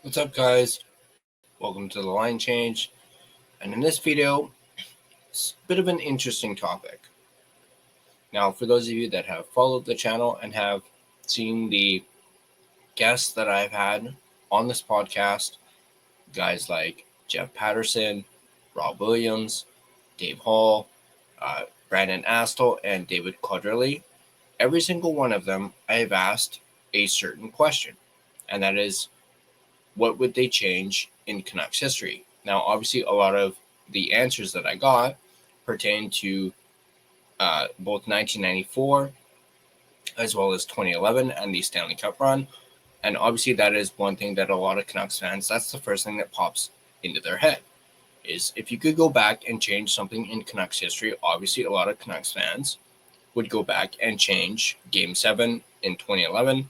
What's up, guys? Welcome to the line change. And in this video, it's a bit of an interesting topic. Now, for those of you that have followed the channel and have seen the guests that I've had on this podcast, guys like Jeff Patterson, Rob Williams, Dave Hall, Brandon Astle, and David Quadrilli, every single one of them, I have asked a certain question, and that is, what would they change in Canucks history? Now, obviously, a lot of the answers that I got pertain to both 1994 as well as 2011 and the Stanley Cup run. And obviously, that is one thing that a lot of Canucks fans, that's the first thing that pops into their head, is if you could go back and change something in Canucks history, obviously, a lot of Canucks fans would go back and change Game 7 in 2011.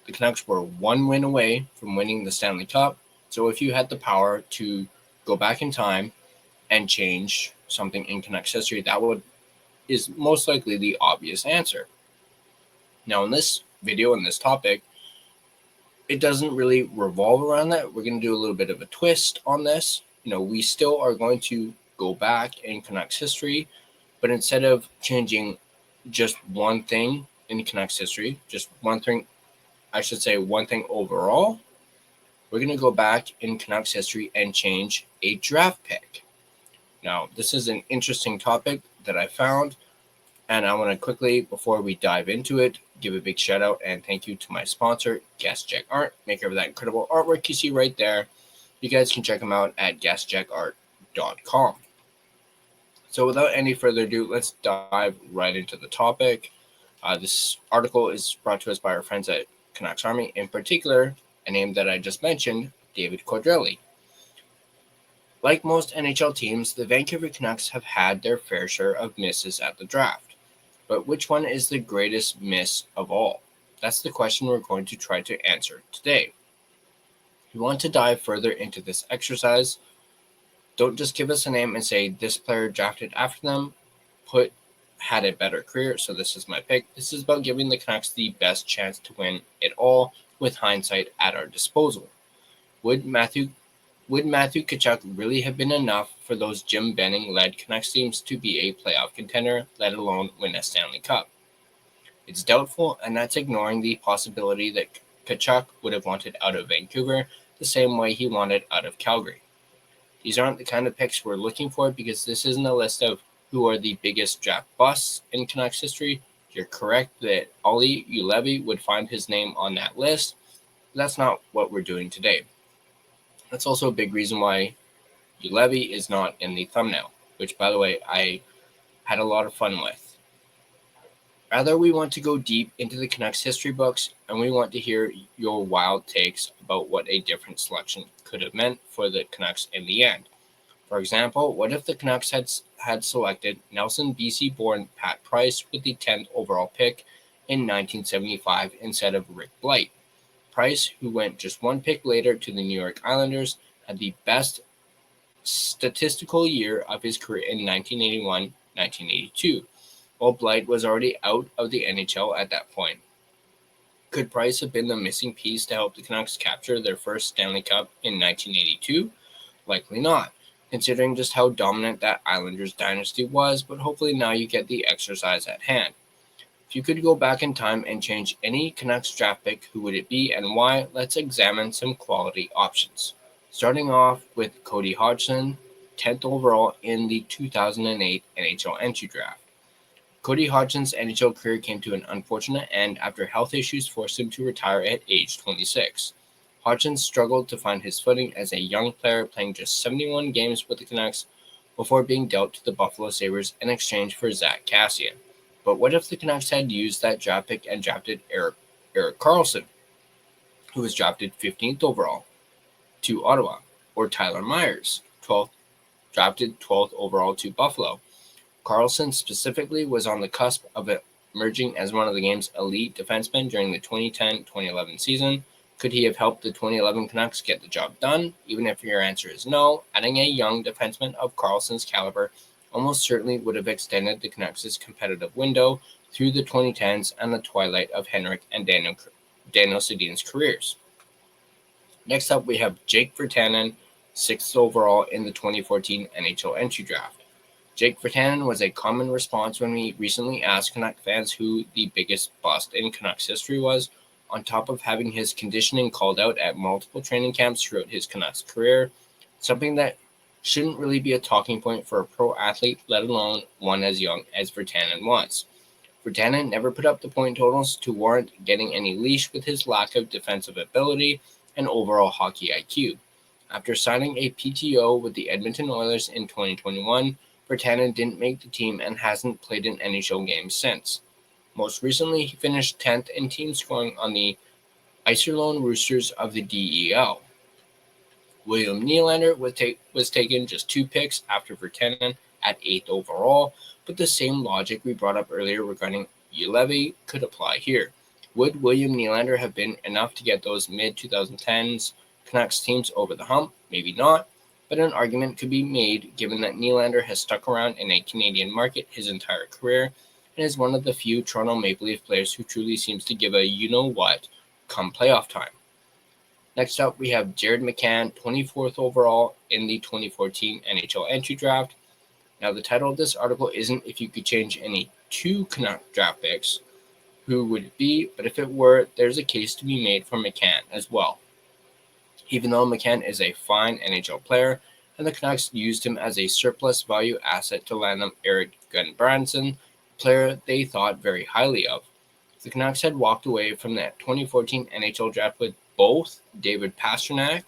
The Canucks were one win away from winning the Stanley Cup. So if you had the power to go back in time and change something in Canucks history, that is most likely the obvious answer. Now, in this video, in this topic, it doesn't really revolve around that. We're going to do a little bit of a twist on this. We still are going to go back in Canucks history, but instead of changing just one thing in Canucks history, just one thing overall, we're going to go back in Canucks history and change a draft pick. Now, this is an interesting topic that I found, and I want to quickly, before we dive into it, give a big shout out and thank you to my sponsor, Gassy Jack Art, maker of that incredible artwork you see right there. You guys can check them out at GassyJackArt.com. So without any further ado, let's dive right into the topic. This article is brought to us by our friends at Canucks Army, in particular, a name that I just mentioned, David Quadrilli. Like most NHL teams, the Vancouver Canucks have had their fair share of misses at the draft. But which one is the greatest miss of all? That's the question we're going to try to answer today. If you want to dive further into this exercise, don't just give us a name and say this player drafted after them, had a better career, so this is my pick. This is about giving the Canucks the best chance to win it all with hindsight at our disposal. Would Matthew Tkachuk really have been enough for those Jim Benning-led Canucks teams to be a playoff contender, let alone win a Stanley Cup? It's doubtful, and that's ignoring the possibility that Tkachuk would have wanted out of Vancouver the same way he wanted out of Calgary. These aren't the kind of picks we're looking for, because this isn't a list of who are the biggest draft busts in Canucks history. You're correct that Olli Juolevi would find his name on that list, but that's not what we're doing today. That's also a big reason why Juolevi is not in the thumbnail, which, by the way, I had a lot of fun with. Rather, we want to go deep into the Canucks history books, and we want to hear your wild takes about what a different selection could have meant for the Canucks in the end. For example, what if the Canucks had selected Nelson BC-born Pat Price with the 10th overall pick in 1975 instead of Rick Blight? Price, who went just one pick later to the New York Islanders, had the best statistical year of his career in 1981-1982, while Blight was already out of the NHL at that point. Could Price have been the missing piece to help the Canucks capture their first Stanley Cup in 1982? Likely not, considering just how dominant that Islanders dynasty was, but hopefully now you get the exercise at hand. If you could go back in time and change any Canucks draft pick, who would it be and why? Let's examine some quality options. Starting off with Cody Hodgson, 10th overall in the 2008 NHL entry draft. Cody Hodgson's NHL career came to an unfortunate end after health issues forced him to retire at age 26. Hodgson struggled to find his footing as a young player, playing just 71 games with the Canucks before being dealt to the Buffalo Sabres in exchange for Zach Kassian. But what if the Canucks had used that draft pick and drafted Erik Karlsson, who was drafted 15th overall to Ottawa, or Tyler Myers, drafted 12th overall to Buffalo? Karlsson specifically was on the cusp of emerging as one of the game's elite defensemen during the 2010-2011 season. Could he have helped the 2011 Canucks get the job done? Even if your answer is no, adding a young defenseman of Karlsson's caliber almost certainly would have extended the Canucks' competitive window through the 2010s and the twilight of Henrik and Daniel Sedin's careers. Next up, we have Jake Virtanen, 6th overall in the 2014 NHL entry draft. Jake Virtanen was a common response when we recently asked Canuck fans who the biggest bust in Canucks history was, on top of having his conditioning called out at multiple training camps throughout his Canucks career, something that shouldn't really be a talking point for a pro athlete, let alone one as young as Virtanen was. Virtanen never put up the point totals to warrant getting any leash with his lack of defensive ability and overall hockey IQ. After signing a PTO with the Edmonton Oilers in 2021, Virtanen didn't make the team and hasn't played an NHL game since. Most recently, he finished 10th in team scoring on the Iserlohn Roosters of the DEL. William Nylander was taken just 2 picks after Virtanen at 8th overall, but the same logic we brought up earlier regarding Juolevi could apply here. Would William Nylander have been enough to get those mid-2010s Canucks teams over the hump? Maybe not, but an argument could be made given that Nylander has stuck around in a Canadian market his entire career and is one of the few Toronto Maple Leaf players who truly seems to give a you-know-what come playoff time. Next up, we have Jared McCann, 24th overall in the 2014 NHL entry draft. Now, the title of this article isn't if you could change any 2 Canuck draft picks, who would it be? But if it were, there's a case to be made for McCann as well. Even though McCann is a fine NHL player, and the Canucks used him as a surplus value asset to land them Erik Gunnarsson, a player they thought very highly of. The Canucks had walked away from that 2014 NHL draft with both David Pastrnak,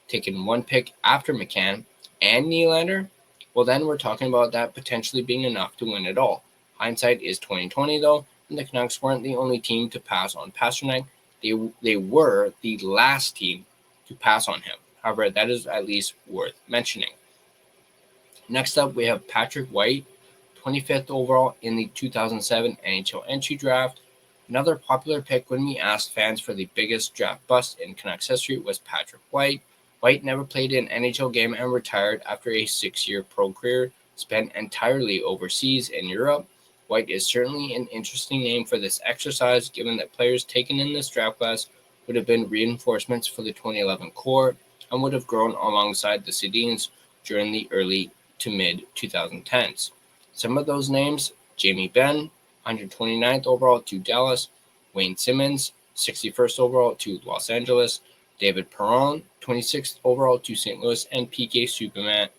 taken 1 pick after McCann, and Nylander. Well, then we're talking about that potentially being enough to win it all. Hindsight is 2020, though, and the Canucks weren't the only team to pass on Pastrnak. They were the last team to pass on him. However, that is at least worth mentioning. Next up, we have Patrick White, 25th overall in the 2007 NHL entry draft. Another popular pick when we asked fans for the biggest draft bust in Canucks history was Patrick White. White never played an NHL game and retired after a 6-year pro career spent entirely overseas in Europe. White is certainly an interesting name for this exercise, given that players taken in this draft class would have been reinforcements for the 2011 core and would have grown alongside the Sedins during the early to mid-2010s. Some of those names: Jamie Benn, 129th overall to Dallas; Wayne Simmons, 61st overall to Los Angeles; David Perron, 26th overall to St. Louis; and PK Subban,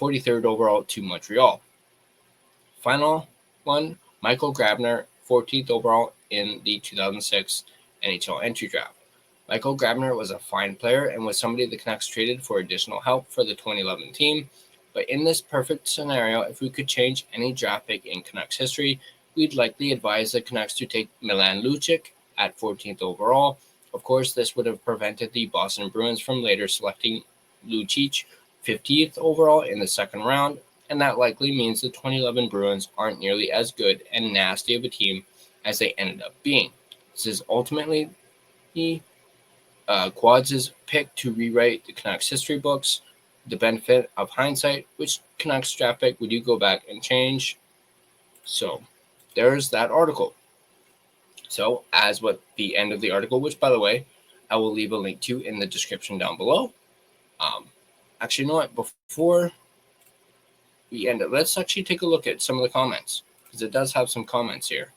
43rd overall to Montreal. Final one, Michael Grabner, 14th overall in the 2006 NHL entry draft. Michael Grabner was a fine player and was somebody the Canucks traded for additional help for the 2011 team. But in this perfect scenario, if we could change any draft pick in Canucks history, we'd likely advise the Canucks to take Milan Lucic at 14th overall. Of course, this would have prevented the Boston Bruins from later selecting Lucic 50th overall in the second round, and that likely means the 2011 Bruins aren't nearly as good and nasty of a team as they ended up being. This is ultimately Quads' pick to rewrite the Canucks history books. The benefit of hindsight, which Canucks draft pick would you go back and change? So there's that article. So as with the end of the article, which by the way, I will leave a link to in the description down below. Actually, you know what? Before we end it, let's actually take a look at some of the comments, because it does have some comments here.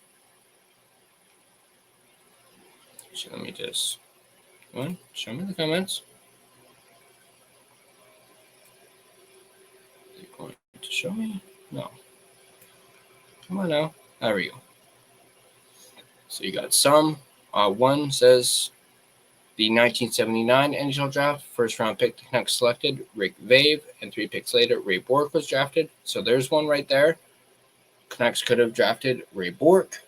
So let me just show me the comments. Is it going to show me? No. Come on now. There we go. So you got some. One says the 1979 NHL draft, first round pick, the Canucks selected Rick Vave, and 3 picks later, Ray Bourque was drafted. So there's one right there. Canucks could have drafted Ray Bourque.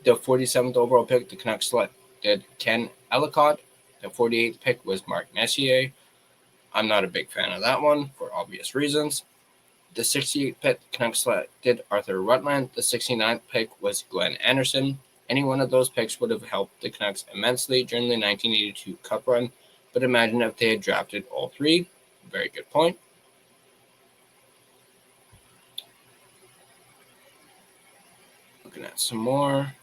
The 47th overall pick, the Canucks selected Ken Ellicott. The 48th pick was Mark Messier. I'm not a big fan of that one for obvious reasons. The 68th pick, the Canucks selected Arthur Rutland. The 69th pick was Glenn Anderson. Any one of those picks would have helped the Canucks immensely during the 1982 Cup run, but imagine if they had drafted all 3. Very good point. Looking at some more.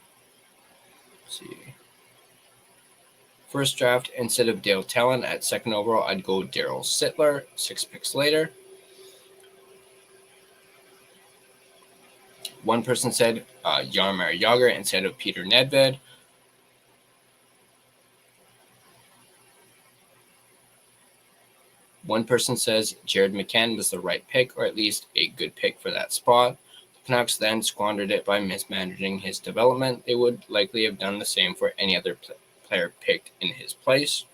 Let's see. First draft, instead of Dale Talon at second overall, I'd go Daryl Sittler, 6 picks later. One person said Jaromir Jagr instead of Peter Nedved. One person says Jared McCann was the right pick, or at least a good pick for that spot. The Canucks then squandered it by mismanaging his development. They would likely have done the same for any other player picked in his place.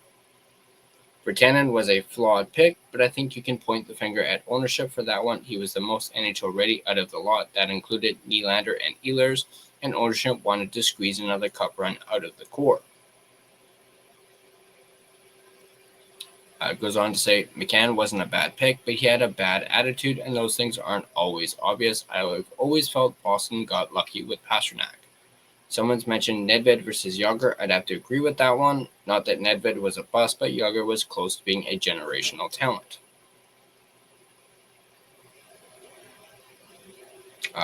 Virtanen was a flawed pick, but I think you can point the finger at ownership for that one. He was the most NHL ready out of the lot. That included Nylander and Ehlers, and ownership wanted to squeeze another cup run out of the core. It goes on to say McCann wasn't a bad pick, but he had a bad attitude, and those things aren't always obvious. I've always felt Boston got lucky with Pastrnak. Someone's mentioned Nedved versus Jagr. I'd have to agree with that one. Not that Nedved was a bust, but Jagr was close to being a generational talent.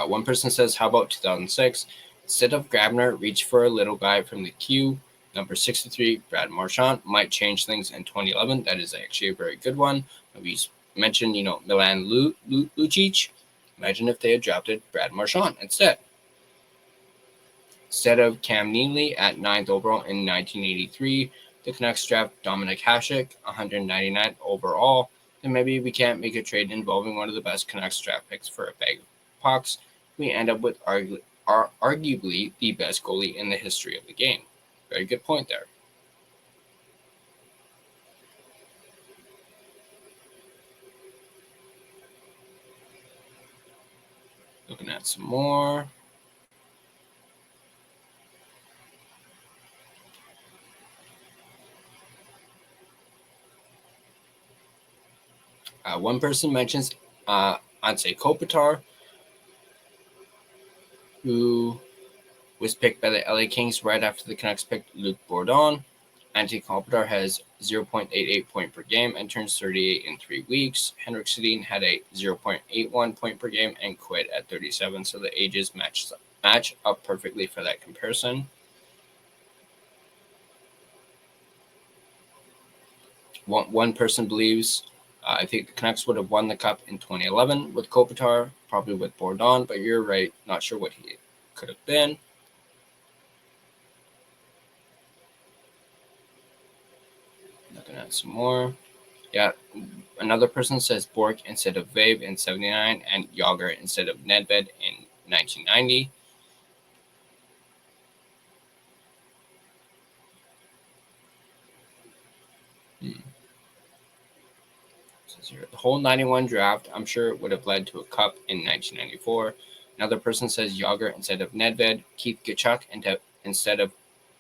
One person says, how about 2006? Instead of Grabner, reach for a little guy from the queue. Number 63, Brad Marchand, might change things in 2011. That is actually a very good one. We mentioned, Milan Lucic. Imagine if they had drafted Brad Marchand instead. Instead of Cam Neely at 9th overall in 1983, the Canucks draft Dominik Hasek, 199 overall. Then maybe we can't make a trade involving one of the best Canucks draft picks for a bag of pucks. We end up with arguably the best goalie in the history of the game. Very good point there. Looking at some more. One person mentions Anze Kopitar, who was picked by the LA Kings right after the Canucks picked Luc Bourdon. Anze Kopitar has 0.88 point per game and turns 38 in 3 weeks. Henrik Sedin had a 0.81 point per game and quit at 37, so the ages match up perfectly for that comparison. One person believes I think the Canucks would have won the Cup in 2011 with Kopitar, probably with Bourdon, but you're right. Not sure what he could have been. Looking at some more. Yeah, another person says Bork instead of Vave in 79 and Jagr instead of Nedved in 1990. The whole 91 draft, I'm sure it would have led to a cup in 1994. Another person says Jagr instead of Nedved, Keith Tkachuk instead of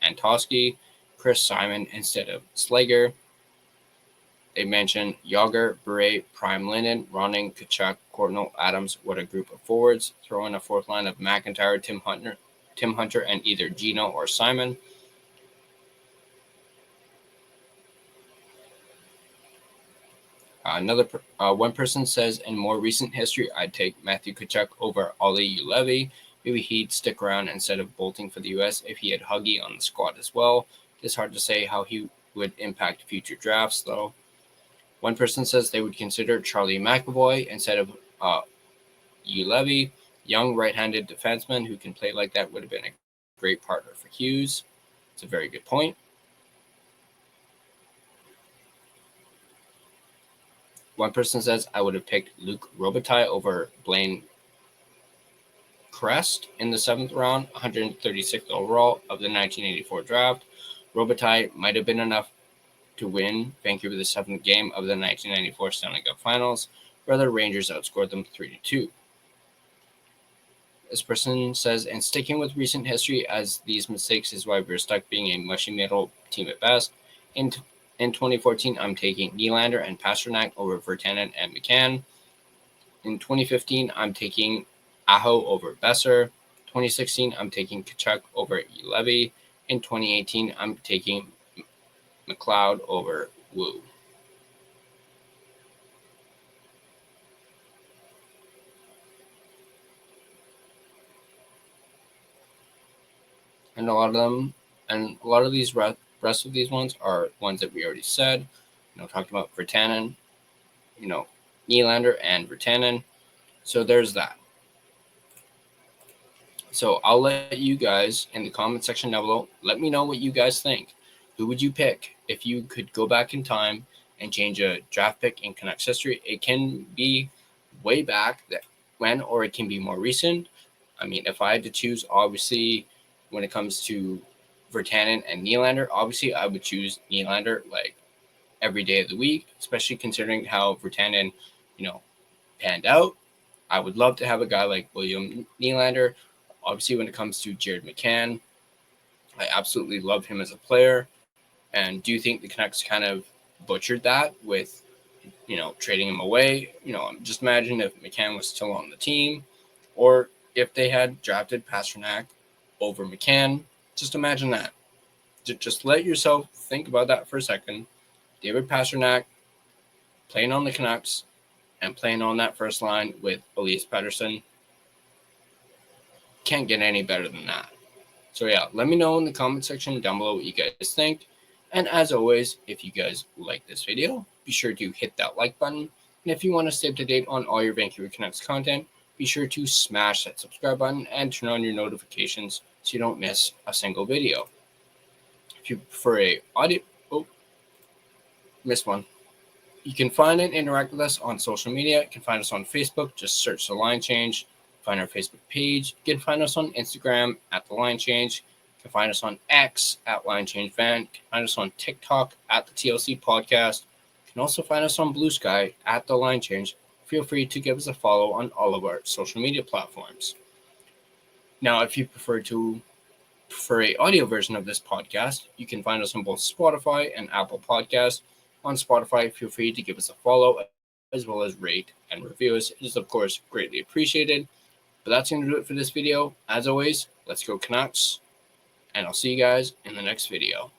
Antosky, Chris Simon instead of Slager. They mentioned Jagr, Bure, Prime Linden, Ronning, Tkachuk, Courtnall, Adams. What a group of forwards. Throw in a fourth line of McIntyre, Tim Hunter, and either Gino or Simon. One person says, in more recent history, I'd take Matthew Tkachuk over Olli Juolevi. Maybe he'd stick around instead of bolting for the U.S. if he had Huggy on the squad as well. It's hard to say how he would impact future drafts, though. One person says they would consider Charlie McAvoy instead of Juolevi. Young right-handed defenseman who can play like that would have been a great partner for Hughes. It's a very good point. One person says I would have picked Luc Robitaille over Blaine Crest in the 7th round, 136th overall of the 1984 draft. Robitaille might have been enough to win Vancouver the 7th game of the 1994 Stanley Cup Finals, where the Rangers outscored them 3-2. This person says, and sticking with recent history, as these mistakes is why we're stuck being a mushy middle team at best. In 2014, I'm taking Nylander and Pastrnak over Virtanen and McCann. In 2015, I'm taking Aho over Besser. 2016, I'm taking Tkachuk over Juolevi. In 2018, I'm taking McLeod over Wu. And a lot of these rest of these ones are ones that we already said. Talking about Virtanen, Nylander and Virtanen. So there's that. So I'll let you guys in the comment section down below, let me know what you guys think. Who would you pick if you could go back in time and change a draft pick in Canucks history? It can be way back when, or it can be more recent. I mean, if I had to choose, obviously, when it comes to Virtanen and Nylander, obviously I would choose Nylander like every day of the week, especially considering how Virtanen, panned out. I would love to have a guy like William Nylander. Obviously, when it comes to Jared McCann, I absolutely love him as a player. And do you think the Canucks kind of butchered that with, trading him away? Just imagine if McCann was still on the team, or if they had drafted Pastrnak over McCann. Just imagine that. Just let yourself think about that for a second. David Pastrnak playing on the Canucks and playing on that first line with Elias Pettersson. Can't get any better than that. So yeah, let me know in the comment section down below what you guys think. And as always, if you guys like this video, be sure to hit that like button. And if you want to stay up to date on all your Vancouver Canucks content, be sure to smash that subscribe button and turn on your notifications so you don't miss a single video. If you prefer missed one. You can find and interact with us on social media. You can find us on Facebook. Just search The Line Change. Find our Facebook page. You can find us on Instagram at The Line Change. You can find us on X at Line Change Van. You can find us on TikTok at the TLC Podcast. You can also find us on Blue Sky at The Line Change. Feel free to give us a follow on all of our social media platforms. Now, if you prefer a audio version of this podcast, you can find us on both Spotify and Apple Podcasts. On Spotify, feel free to give us a follow as well as rate and review us. It is, of course, greatly appreciated. But that's going to do it for this video. As always, let's go Canucks, and I'll see you guys in the next video.